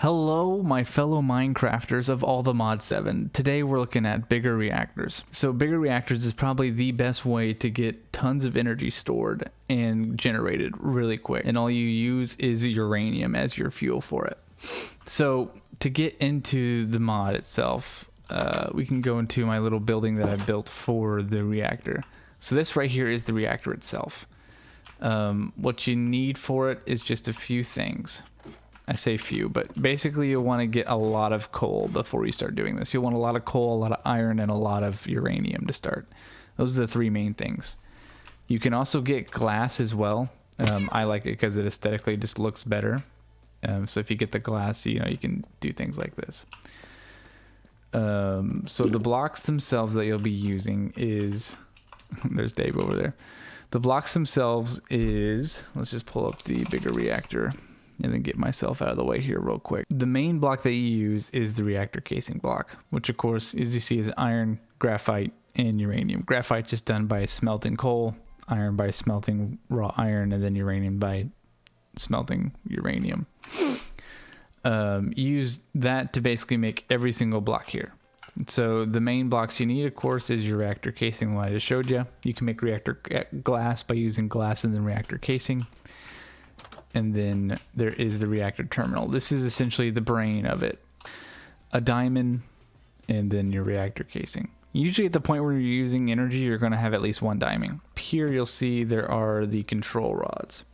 Hello, my fellow Minecrafters of all the Mod 7. Today we're looking at Bigger Reactors. So Bigger Reactors is probably the best way to get tons of energy stored and generated really quick. And all you use is uranium as your fuel for it. So to get into the mod itself, we can go into my little building that I built for the reactor. So this right here is the reactor itself. What you need for it is just a few things. I say few, but basically you'll want to get a lot of coal before you start doing this. You'll want a lot of coal, a lot of iron, and a lot of uranium to start. Those are the three main things. You can also get glass as well. I like it because it aesthetically just looks better. So if you get the glass, you can do things like this. So the blocks themselves that you'll be using is... There's Dave over there. The blocks themselves is... Let's just pull up the bigger reactor and then get myself out of the way here real quick. The main block that you use is the reactor casing block, which of course, as you see, is iron, graphite, and uranium. Graphite just done by smelting coal, iron by smelting raw iron, and then uranium by smelting uranium. Use that to basically make every single block here. So the main blocks you need, of course, is your reactor casing, what I just showed you. You can make reactor glass by using glass and then reactor casing. And then there is the reactor terminal. This is essentially the brain of it. A diamond, and then your reactor casing. Usually at the point where you're using energy, you're going to have at least one diamond. Here you'll see there are the control rods.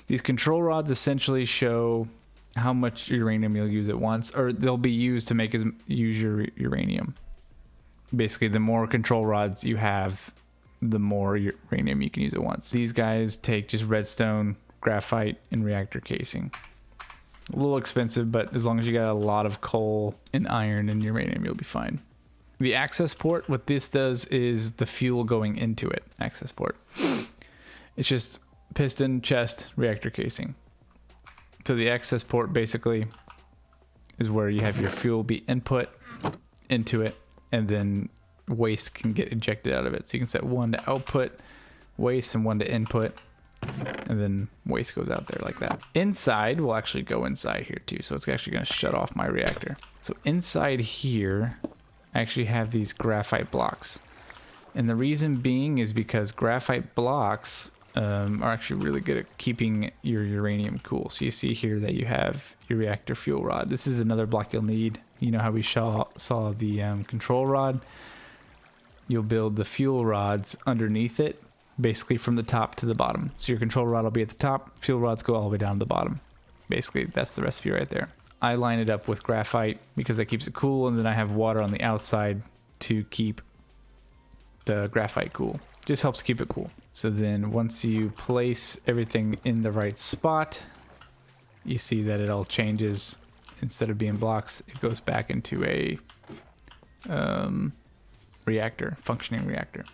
These control rods essentially show how much uranium you'll use at once, or they'll be used to use your uranium. Basically, the more control rods you have, the more uranium you can use at once. These guys take just redstone, graphite, and reactor casing. A little expensive, but as long as you got a lot of coal and iron and uranium, you'll be fine. The access port, what this does is the fuel going into it. Access port. It's just piston, chest, reactor casing. So the access port basically is where you have your fuel be input into it, and then waste can get ejected out of it. So you can set one to output waste and one to input, and then waste goes out there like that. Inside, we'll actually go inside here too. So it's actually going to shut off my reactor. So inside here, I actually have these graphite blocks. And the reason being is because graphite blocks are actually really good at keeping your uranium cool. So you see here that you have your reactor fuel rod. This is another block you'll need. You know how we saw the control rod? You'll build the fuel rods underneath it, basically from the top to the bottom. So your control rod will be at the top, fuel rods go all the way down to the bottom. Basically, that's the recipe right there. I line it up with graphite because that keeps it cool, and then I have water on the outside to keep the graphite cool. Just helps keep it cool. So then once you place everything in the right spot, you see that it all changes. Instead of being blocks, it goes back into a reactor, functioning reactor.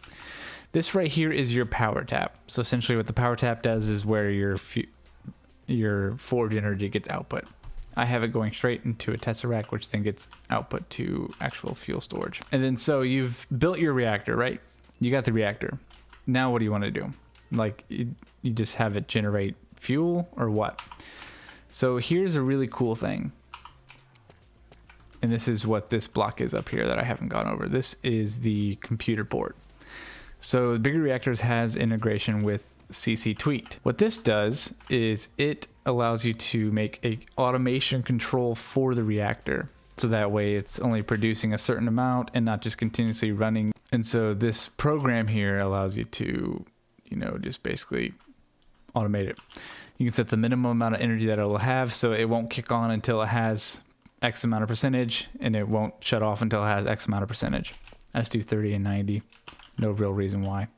This right here is your power tap. So essentially what the power tap does is where your forge energy gets output. I have it going straight into a tesseract, which then gets output to actual fuel storage. And then so you've built your reactor, right? You got the reactor. Now what do you want to do? Like you just have it generate fuel or what? So here's a really cool thing. And this is what this block is up here that I haven't gone over. This is the computer port. So the Bigger Reactors has integration with CC Tweaked. What this does is it allows you to make a automation control for the reactor. So that way it's only producing a certain amount and not just continuously running. And so this program here allows you to, just basically automate it. You can set the minimum amount of energy that it will have, so it won't kick on until it has X amount of percentage, and it won't shut off until it has X amount of percentage. I just do 30 and 90. No real reason why.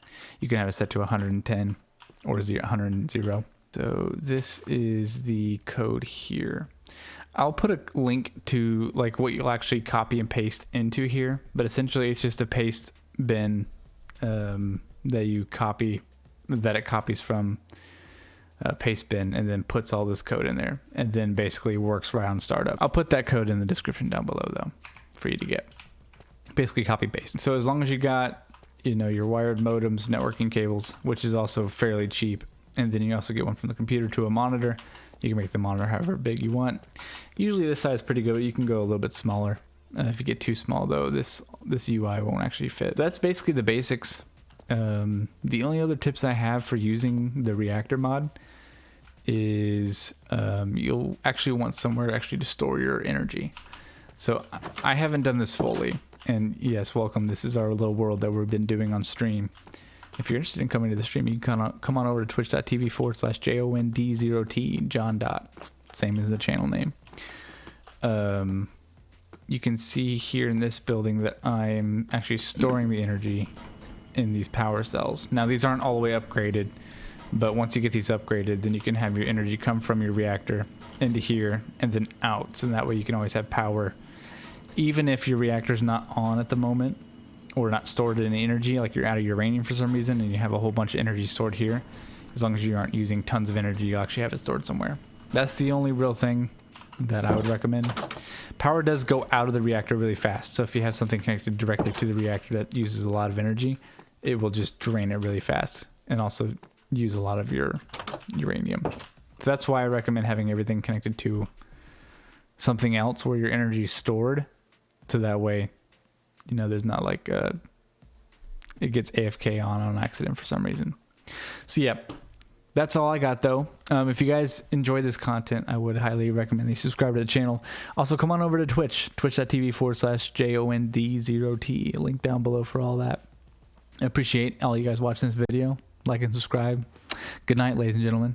You can have it set to 110 or 100 and 0. So this is the code here. I'll put a link to like what you'll actually copy and paste into here, but essentially it's just a paste bin that you copy, that it copies from paste bin and then puts all this code in there, and then basically works right on startup. I'll put that code in the description down below though for you to get. Basically copy paste. So as long as you got your wired modems, networking cables, which is also fairly cheap, And then you also get one from the computer to a monitor. You can make the monitor however big you want. Usually this size is pretty good. You can go a little bit smaller. If you get too small though, this UI won't actually fit. So that's basically the basics. The only other tips I have for using the Reactor mod is you'll actually want somewhere actually to store your energy. So I haven't done this fully, and yes, welcome. This is our little world that we've been doing on stream. If you're interested in coming to the stream, you can come on over to twitch.tv/JOND0T, Jon. Same as the channel name. You can see here in this building that I'm actually storing the energy in these power cells. Now these aren't all the way upgraded, but once you get these upgraded, then you can have your energy come from your reactor into here and then out. So that way you can always have power. Even if your reactor's not on at the moment or not stored in energy, like you're out of uranium for some reason and you have a whole bunch of energy stored here, as long as you aren't using tons of energy, you'll actually have it stored somewhere. That's the only real thing that I would recommend. Power does go out of the reactor really fast. So if you have something connected directly to the reactor that uses a lot of energy, it will just drain it really fast and also use a lot of your uranium. So that's why I recommend having everything connected to something else where your energy is stored. So that way, you know, there's not like it gets AFK on accident for some reason. So yeah, that's all I got though. If you guys enjoy this content, I would highly recommend you subscribe to the channel. Also come on over to Twitch, twitch.tv/JOND0T. Link down below for all that. I appreciate all you guys watching this video. Like and subscribe. Good night, ladies and gentlemen.